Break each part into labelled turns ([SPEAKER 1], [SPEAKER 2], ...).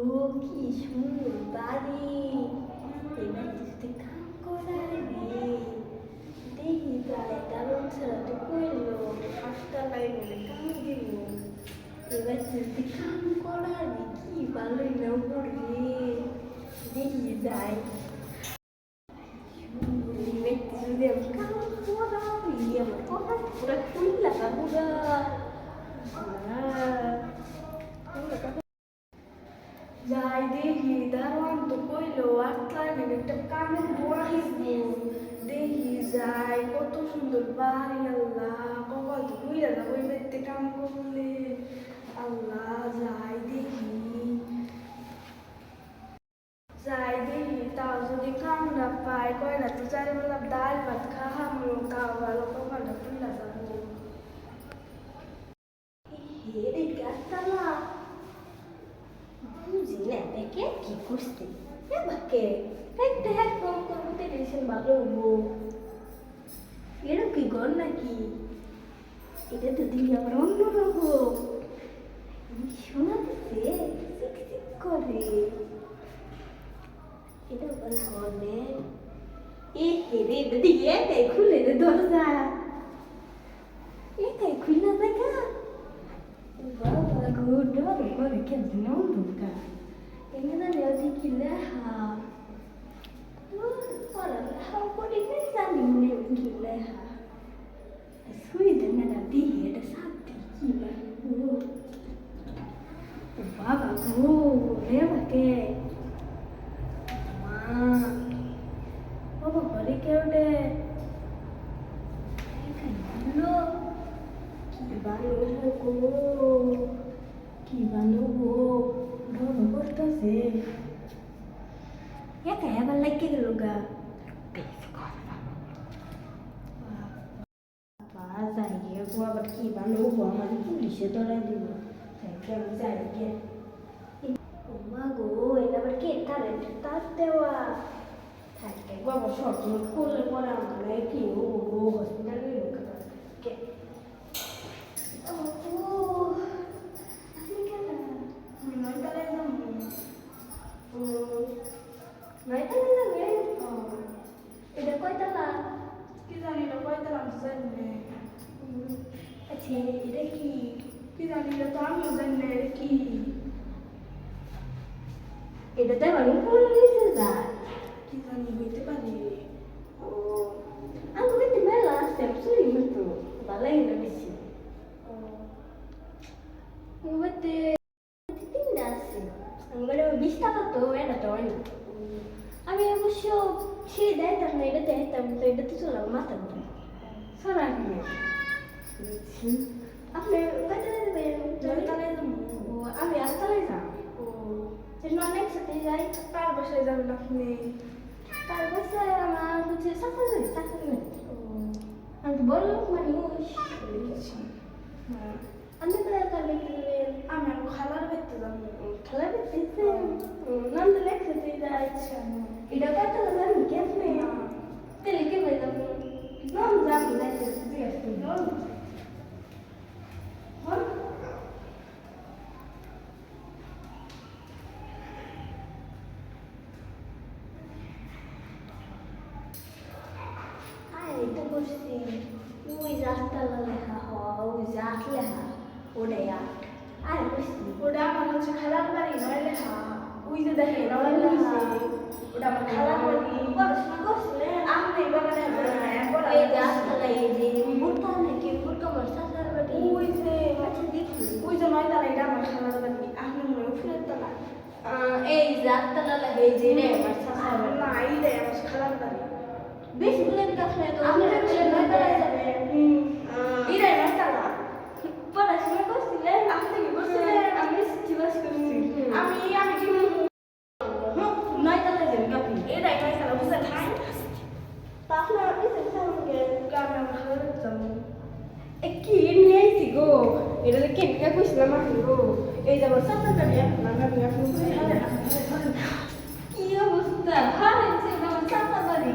[SPEAKER 1] গো কি সুন্দর বাড়ি, এবার যদি কাম করার রে দেখি তাই দারুণ ছাড়া তো কইলো হাসটা লাইনে কাম দিব, এবার যদি কাম করার কি ভালোই না করবে দেখি যাই যদি আমি কাম করাবি আমার কথা পুরা খুললা পুরা যাই দেখি দারোয়ান তো কইলো আটলার একটা কানের দোয়া হিসবো দেখি যাই কত সুন্দর বাড়ি আল্লাহ কপাল তো বুঝা যাবো ওই বাড়িতে কাম করলে আল্লাহ যাই দেখি তাও যদি কামটা পাই কয়টা তো চারিবেলা ডাল ভাত খাওয়াবো তাও ভালো কপালটা বুঝা যাবো এই গাছতলা বুঝি না দেখে কি করছে বাকে একটা হ্যাক কম করতে টেনশন ভালো হবো এরকম কি গর নাকি এটা তো দিবি আবার অন্যরকম শোনাতেছে চিক করে এটা আবার গনে এ হেরে দিদি এটাই খুলে দে দরজা এটাই খুলে দেখা বাবা গুড করে কেমন নন্দুকা এমন আমি কি লেখা পড়ালেখা করি না জানি না কি লেখা সুইডেন না দিয়ে এটা সাথে কি বাবা গো রে বাকে মা বাবা ঘরে কেউ রে ভালো কি ভালো গো কি ভালো গো ডর করতেছে একা এবার লাগে গেল গা যাই গিয়ে গো আবার কি ভালো গো আমার পুলিশে ধরা দিল আমি যাই গিয়ে মা গো এটা আবার কে তার দেওয়া থাকে বাবা সব করলে পরে আমার কি ও গো হসপিটালে লোক কে এটা কয়তলা কি জানি না কয়তলা আমি জানি না আচ্ছা এটা কি জানি না তো আমিও জানি না এটা কি এটাতে আমি কোন নিচে যা কি জানি হইতে পারে ও আমি কিন্তু মেলা আছে সরি মতো ভালোই না বেশি ও বলতে তিনটা আছে আমার 20 টাকা তো এটা তো অনেক আমি অবশ্য ছিঁড়ে দেয়তাম না এটা দেয়তাম তো এটা তো চলাম মাথা ঘুরে সরা কিনে আপনি কয়তলায় দেবেন নয়তলায় ও আমি 8তলায় যাই ও অনেক সাথে যাই কার বাসায় যাবেন আপনি কার বাসায় আমার হচ্ছে সাফারি ও আমি তো বড় মানুষ আপনি কোথায় কার দেখতে যাবেন আমি আমার খালার দেখতে যাবো খালার দেখতে নাম তো একসাথে যাই এটা কয়তলা জানি কি আপনি তাহলে কে ভাই যাবো নাম জানি না এটা বসছি ওই রাস্তালা লেখা হওয়া ওই জাত লেখা ওটাই আর বসছি ওটা আমার হচ্ছে খালার বাড়ি নয় লেখা ওই যে দেখে নয় লেখা ওটা আমার খালার বাড়ি পড়াশোনা করছিলেন আপনি বাগানে এই রাস্তালা এই যে বুড়তা নাকি বুড়তা আমার শাশুড়ার বাড়ি ওই যে আচ্ছা দেখি ওই যে নয়তলা এটা আমার খালার বাড়ি আপনি মনে হয় ফুলের তলা এই রাস্তালা লাগে এই যে রে আমার শাশুড়ার বাড়ি না এইটাই আমার খালার বাড়ি বেশি ফুলের গাছ নেই তো আপনি নয়তলায় যাবেন এটাই নয়তলা পড়াশোনা করছিলেন আপনি কি করছিলেন আমি চিবাস করছি আমি কি নয়তলায় যাবেন আপনি এটাই নয়তলা বুঝলেন হ্যাঁ তা আপনার সঙ্গে গ্রামে আমার খালার যাবো কি নিয়ে আইছি গো এটা কেনকা কইছিলাম আমি গো এই যে আমার সাথে গাড়ি এখন কি অবস্থা ভালো আমার সাথে বাড়ি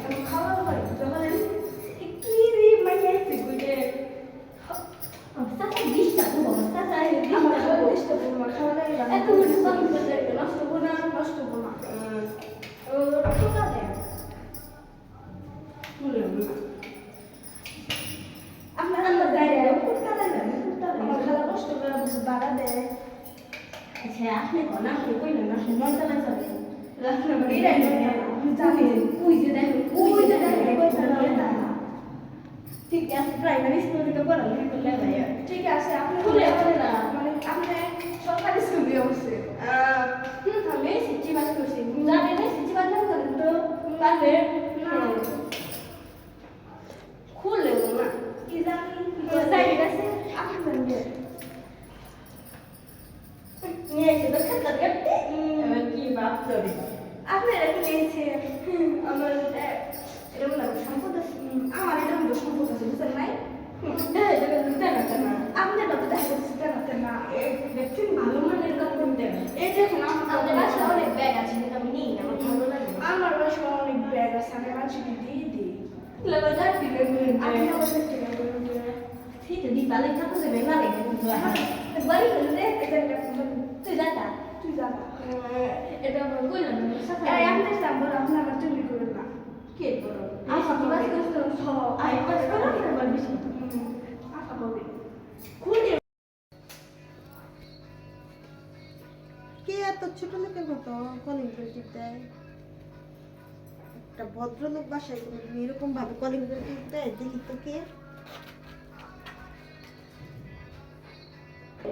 [SPEAKER 1] আমি খাওয়ার বাড়ি যখন কি রে মাইয়া আইছি গুইতে আমার সাথে 20টা আমার সাথে আমার 20টা খাওয়া লাগে এত বড় সব করতে না নষ্ট হবো না ও টোকা দেন আপনার আল্লাহ গায়ে ফুটকা দেন আমার খালা নষ্ট করে বাড়া দেয়
[SPEAKER 2] আচ্ছা আপনি কোন আপনি কইলেন না নয় চালা যাবে
[SPEAKER 1] এটাই জানি
[SPEAKER 2] ওই যে দেখেন
[SPEAKER 1] ঠিক আছে প্রাইমারি স্কুল থেকে পড়ালেখা করলে ঠিক আছে আপনি
[SPEAKER 2] খুলে না
[SPEAKER 1] মানে আপনি সরকারি স্কুল দিয়ে অবশ্যই
[SPEAKER 2] আমি সিটি বাস করছি জানেন না সিটি বাস না করেন তো পারবে খুলে না
[SPEAKER 1] কি জানি সাইড আছে আপনি জানেন
[SPEAKER 2] নিয়ে এসে তো খাতা কাটতে এবার কি বাপ ধরে
[SPEAKER 1] আপনি এটা নিয়েছেন আমার এটা বললাম সম্পদ আছে আমার এটা মতো সম্পদ আছে বুঝলেন নাই আপনি এটা তো দেখা যাচ্ছে না
[SPEAKER 2] দেখছেন ভালো মানের কাপড় দেন
[SPEAKER 1] এই দেখুন
[SPEAKER 2] আমাদের বাসায় অনেক ব্যাগ আছে কিন্তু আমি নিই না আমার ভালো লাগে না
[SPEAKER 1] আমার বাসায় অনেক ব্যাগ আছে আমি মানুষকে দিয়ে দিই
[SPEAKER 2] লাগা যাচ্ছি
[SPEAKER 1] আপনি আমার থেকে বলুন
[SPEAKER 2] ঠিক আছে দিপালে কাপড় দেবে না রে কিন্তু বাড়ি করে দে তুই যাটা
[SPEAKER 1] তুই জানা
[SPEAKER 2] এটা আমার কইলাম না সাথে
[SPEAKER 1] এই আপনি সাম্বর আপনি আমার চুরি করেন না
[SPEAKER 2] কে করো
[SPEAKER 1] আশা বাস করতে
[SPEAKER 2] আই পাস করো না বেশি
[SPEAKER 1] আশা হবে খুলে
[SPEAKER 3] কে এত ছোট লোকের মতো কলিং করে টিপ দেয়? একটা ভদ্রলোক বাসায় কোনোদিন এরকম ভাবে কলিং করে টিপ দেয়? দেখি তো কে।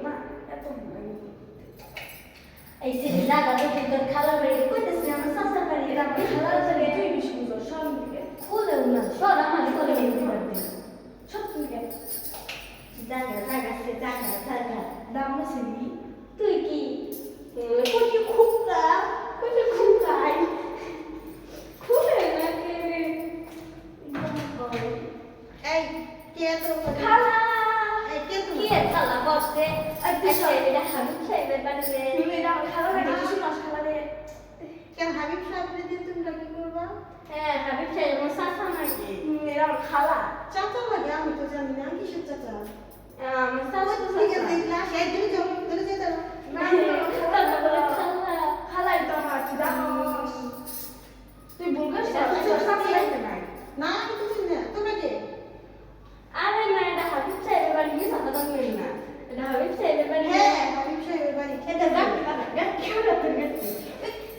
[SPEAKER 1] মা এত
[SPEAKER 2] এই যে দাদা তো তোর খালা বাড়ি কইতেছে আমার সাসা বাড়ি
[SPEAKER 1] এটা আমি খালার সাথে তুই বেশি বুঝো সব দিকে
[SPEAKER 2] খুলে না সর আমার করে দিতে পারবে
[SPEAKER 1] সব দিকে
[SPEAKER 2] জায়গা
[SPEAKER 1] দাম আছে নি
[SPEAKER 2] তুই কি
[SPEAKER 1] কোটি খুবটা কোটি খুবটাই
[SPEAKER 2] খুলে না কে
[SPEAKER 3] এই কে এত
[SPEAKER 1] খালা
[SPEAKER 3] এই কে
[SPEAKER 2] কি
[SPEAKER 3] তুমি?
[SPEAKER 2] খালা বসে আচ্ছা এটা হাবিব সাহেবের বাড়িতে
[SPEAKER 1] তুমি এটা আমার খালা লাগে কিছু মাস খালা রে
[SPEAKER 3] কেন হাবিব সাহেবের দিন তুমি কি করবা?
[SPEAKER 2] হ্যাঁ হাবিব সাহেব আমার সাসা নাকি
[SPEAKER 1] এটা আমার খালা
[SPEAKER 3] চাচা লাগে আমি তো জানি না কিসের চাচা।
[SPEAKER 2] আমার সাসা তো
[SPEAKER 3] ঠিক আছে দেখলা সেই দিন জমি ধরে যেতে হবে।
[SPEAKER 1] না
[SPEAKER 2] খালা বলে খালা
[SPEAKER 1] খালাই তো আমার তুই জানো তুই বুলগাস সাথে লাগতে নাই
[SPEAKER 3] না আমি তো চিনি না। তোমরা কে?
[SPEAKER 2] আরে না এটা হাবিব সাহেবের বাড়ি কি সাদা বাংলা না এটা হাবিব সাহেবের বাড়ি
[SPEAKER 3] হ্যাঁ হাবিব সাহেবের বাড়ি।
[SPEAKER 2] এটা গাড়ি গাড়ি কেউ না তোর গাড়ি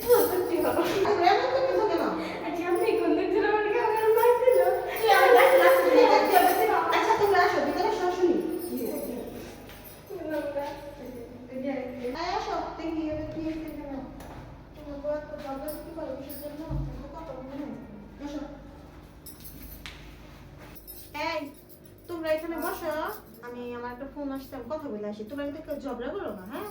[SPEAKER 2] তুই করতে হবে
[SPEAKER 3] তোমরা এমন করতেছো কেন?
[SPEAKER 1] আচ্ছা আমি কোন দিন ধরে আমার ক্যামেরা মারছিল
[SPEAKER 2] তুই আমার গাড়ি লাগছে
[SPEAKER 3] আচ্ছা তোমরা আসো ভিতরে আসো শুনি। আয় আসো দেখি এবার কি হয়েছে কেন? তোমার বউ এত ঝগড়া কি করে কিসের জন্য? তোমার কথা বলবে না। আসো। এই তোমরা এখানে বসো, আমি আমার একটা ফোন আসছে আমি কথা বলে আসি। তোমরা কিন্তু কেউ ঝগড়া করো না, হ্যাঁ?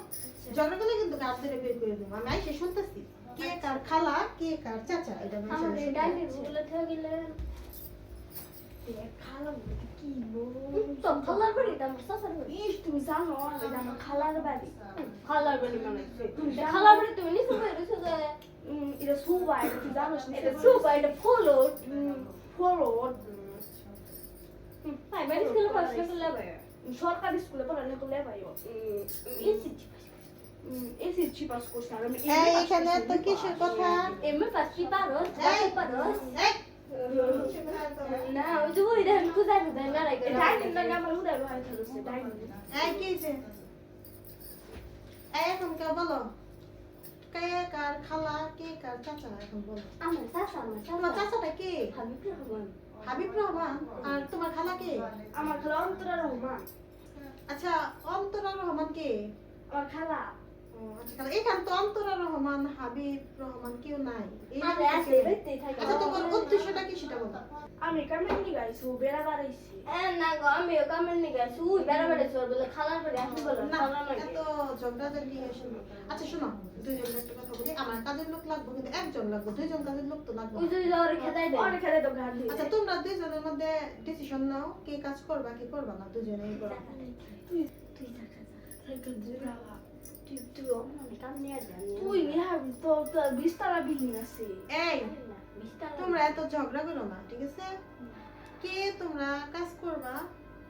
[SPEAKER 3] ঝগড়া করলে কিন্তু কার ধরে বের করে দেবো। আমি আইসে শুনতেছি কে কার খালা কে কার চাচা এটা আমি
[SPEAKER 2] আমার
[SPEAKER 3] আইসা
[SPEAKER 2] ডাইনি
[SPEAKER 3] শুনতেছি।
[SPEAKER 2] গুলো থেকে গেলে
[SPEAKER 1] খালা বলতে কি বল
[SPEAKER 2] তো খালার বাড়ি আমার সাসার বাড়ি
[SPEAKER 1] ইস তুমি জানো এটা আমার খালার বাড়ি
[SPEAKER 2] খালার বাড়ি মানে
[SPEAKER 1] তুমি জানো?
[SPEAKER 2] খালার বাড়ি তুমি নিচে বেরিয়েছো যে
[SPEAKER 1] এটা সুবাই তুই জানোস না
[SPEAKER 2] এটা সুপা এটা ফলো
[SPEAKER 1] ফরওয়ার্ড
[SPEAKER 2] ভাই বাড়ি স্কুলে পড়াশোনা করলে হবে
[SPEAKER 1] সরকারি স্কুলে পড়ালেখা করলে পাইও এসি চিপাস কোর্স আর আমি
[SPEAKER 3] এই এখানে তো কিসের কথা?
[SPEAKER 2] এমএ পাচ্ছি পারোস
[SPEAKER 3] এই
[SPEAKER 2] পারোস
[SPEAKER 3] এই
[SPEAKER 2] না ওই যে ওই দেখেন কোথায় কোথায় মেলাই করে
[SPEAKER 1] ডাইনিং লাগে আমার উদয় ভাই চলছে ডাইনিং
[SPEAKER 3] এই কি হয়েছে? এই এখন কেউ বলো কে কার খালা কে কার চাচা এখন বলো।
[SPEAKER 2] আমার সাসা আমার
[SPEAKER 3] তোমার
[SPEAKER 2] সাসা
[SPEAKER 3] চাচাটা কে?
[SPEAKER 2] হাবিব রহমান
[SPEAKER 3] হাবিব রহমান। আর তোমার খালা কে?
[SPEAKER 1] আমার খালা অন্তরা রহমান
[SPEAKER 3] আচ্ছা অন্তরা রহমান কে?
[SPEAKER 1] আমার খালা
[SPEAKER 3] ও, আচ্ছা খালা এখান তো অন্তরা রহমান হাবিব রহমান কেউ নাই। এই
[SPEAKER 2] আরে
[SPEAKER 3] লোকটা
[SPEAKER 2] আছে
[SPEAKER 3] কে?
[SPEAKER 2] বেতে থাকে
[SPEAKER 3] আচ্ছা তোমার উদ্দেশ্যটা কি সেটা বলো।
[SPEAKER 1] আমি কামেন্নি গাইছি বেড়া বাড়াইছি
[SPEAKER 2] না গো আমি কামের নিয়ে গেছি ওই বেড়াবেড়ে চল বলে খালার বাড়ি আসি বলে
[SPEAKER 3] না
[SPEAKER 2] খালা নয়
[SPEAKER 3] এত ঝগড়াঝাটি শোনো। আচ্ছা শোনো দুইজনের একটা কথা বলি, আমার কাজের লোক লাগবে কিন্তু একজন লাগবে, দুইজন কাজের লোক তো লাগবে
[SPEAKER 2] ওই
[SPEAKER 3] না।
[SPEAKER 2] যে যাওয়ার খেতাই দেয়
[SPEAKER 1] অনেক খেলে তো গান দিয়ে
[SPEAKER 3] আচ্ছা তোমরা দুইজনের মধ্যে ডিসিশন নাও কে কাজ করবা কি করবা না, দুইজনেই করো।
[SPEAKER 2] তুই দেখা তুই অনেক কাম নিয়ে যান
[SPEAKER 1] তুই নিহার তো তোর বিস্তারা বিল্ডিং আছে
[SPEAKER 3] এই তোমরা এত ঝগড়া করো না, ঠিক আছে? কে তোমরা কাজ করবা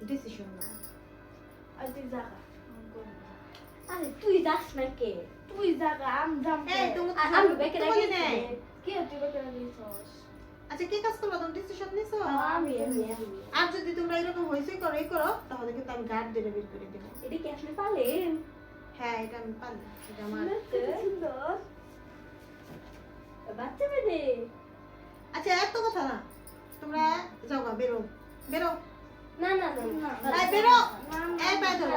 [SPEAKER 3] ডিসিশন নাও।
[SPEAKER 1] আর তুই জাগা
[SPEAKER 2] আরে তুই যাস না কে
[SPEAKER 1] তুই জায়গা আমি যাম
[SPEAKER 3] এই তুমি
[SPEAKER 2] আমি বেকে
[SPEAKER 3] বলি
[SPEAKER 2] রাখি
[SPEAKER 3] নাই।
[SPEAKER 1] কি তুই বেকে নিছস
[SPEAKER 3] আচ্ছা কি কাজ করবা তুমি ডিসিশন নিছো
[SPEAKER 1] আমি
[SPEAKER 3] আর যদি তোমরা এরকম হইচই করো এই করো তাহলে কিন্তু আমি গার্ড দিয়ে বের করে দেবো
[SPEAKER 2] এটা কি আসলে পালেন
[SPEAKER 3] হ্যাঁ এটা আমি পারি এটা আমার
[SPEAKER 1] সুন্দর
[SPEAKER 2] বাচ্চা মেয়ে
[SPEAKER 3] আচ্ছা এত কথা না তোমরা যাও গা, বেরো বেরো
[SPEAKER 2] না না না
[SPEAKER 3] এই বেরো এই বাই ধরো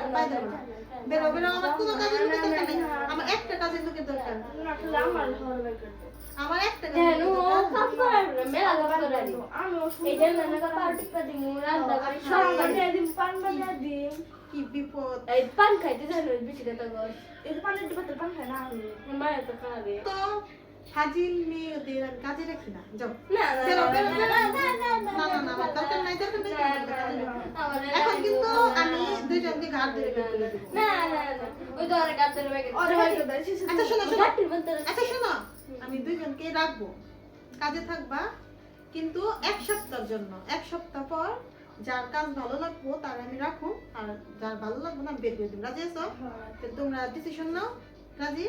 [SPEAKER 3] বেরো বেরো আমার কোনো কাজের লোকের দরকার নেই আমার একটা কাজের লোকের দরকার
[SPEAKER 1] না তাহলে আমার ঘর বের করতে
[SPEAKER 3] আমার একটা
[SPEAKER 2] কেন
[SPEAKER 3] কাজের লোকের দরকার।
[SPEAKER 2] কাপড় মেলা কাপড় রাখি
[SPEAKER 1] আমি
[SPEAKER 2] এই যে না কাপড় টিপা দিমু রান্না করি সব
[SPEAKER 1] সব
[SPEAKER 2] করি।
[SPEAKER 1] বানিয়ে দিম পান বানিয়ে দিম
[SPEAKER 3] কি বিপদ
[SPEAKER 2] এই পান খাইতে জানো বেশি কথা কর
[SPEAKER 1] এই যে পানের ডিবাতে পান খাই না আমি
[SPEAKER 2] মায়ের তো খাবে
[SPEAKER 3] তো ফাজিল মেয়েদের আমি কাজে রাখি না যাও
[SPEAKER 2] না না
[SPEAKER 3] বেরো বেরো বেরো
[SPEAKER 2] না
[SPEAKER 3] না না আমার দরকার নাই দরকার নেই তোমার কাজে রাখো। এখন কিন্তু আমি দুইজনকে গার্ড দিয়ে বের করে দেবো
[SPEAKER 2] না না না ওই তো আরে কাটতে হবে
[SPEAKER 1] ওরে ভাই তো দাইছি
[SPEAKER 3] আচ্ছা শোনো শোনো
[SPEAKER 2] গাটির মধ্যে
[SPEAKER 3] আচ্ছা শোনো আমি দুইজনকে রাখবো কাজে থাকবা কিন্তু এক সপ্তাহের জন্য এক সপ্তাহ পর যার কাজ ভালো লাগবো তার আমি রাখবো আর যার ভালো লাগবে না আমি বের করে দিব রাজি আছো তো তোমরা ডিসিশন নাও রাজি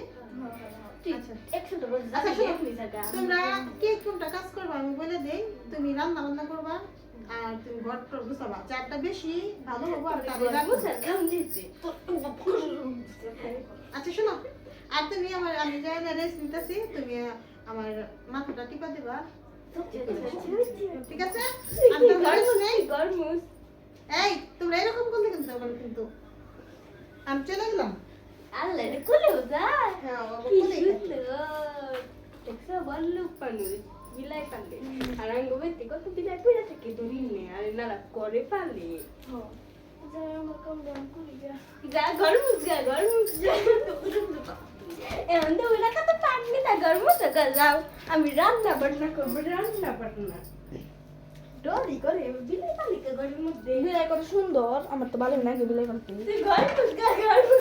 [SPEAKER 3] আচ্ছা
[SPEAKER 2] 100 টাকা
[SPEAKER 3] আচ্ছা
[SPEAKER 2] জায়গা
[SPEAKER 3] শোনো,
[SPEAKER 2] আপনি জায়গা
[SPEAKER 3] তোমরা কে কোনটা কাজ করবা আমি বলে দেই তুমি রান্না বান্না করবা আর তুমি ঘর টর গুছাবা যারটা বেশি ভালো হবে আর তারই রাখবো
[SPEAKER 2] বুঝছেন কাম দিছি
[SPEAKER 3] আচ্ছা শোনো আর তুমি আমি যাই না রেস্ট নিতেছি তুমি আমার মাথাটা টিপা দিবা ঠিক আছে আমি তো রেস্ট নেই
[SPEAKER 2] গরমুস
[SPEAKER 3] এই তোমরা এরকম করলে কিন্তু হবে না কিন্তু আমি চলে গেলাম
[SPEAKER 2] আল্লাহ রে কোলে যায়
[SPEAKER 3] হ্যাঁ বাবা,
[SPEAKER 2] কি
[SPEAKER 3] কোলে গেছে।
[SPEAKER 2] সুন্দর দেখছো বললু পানু বিলাই পালে আর আঙ্গ বেতে কত বিলাই পড়ে থাকে ধরিনে আর নারা করে পালে
[SPEAKER 1] যাই আমার কাম দাম করি যা
[SPEAKER 2] যা গরমুস যা এখন তো ওরা কত পারবি না গরমুস যাও আমি রান্না বান্না করবো রান্না বান্না ডরি করে বিলাই পালে গরমের মধ্যে
[SPEAKER 1] বিলাই কত সুন্দর আমার তো ভালো লাগে বিলাই করতে
[SPEAKER 2] তুই গরমুস গরমুস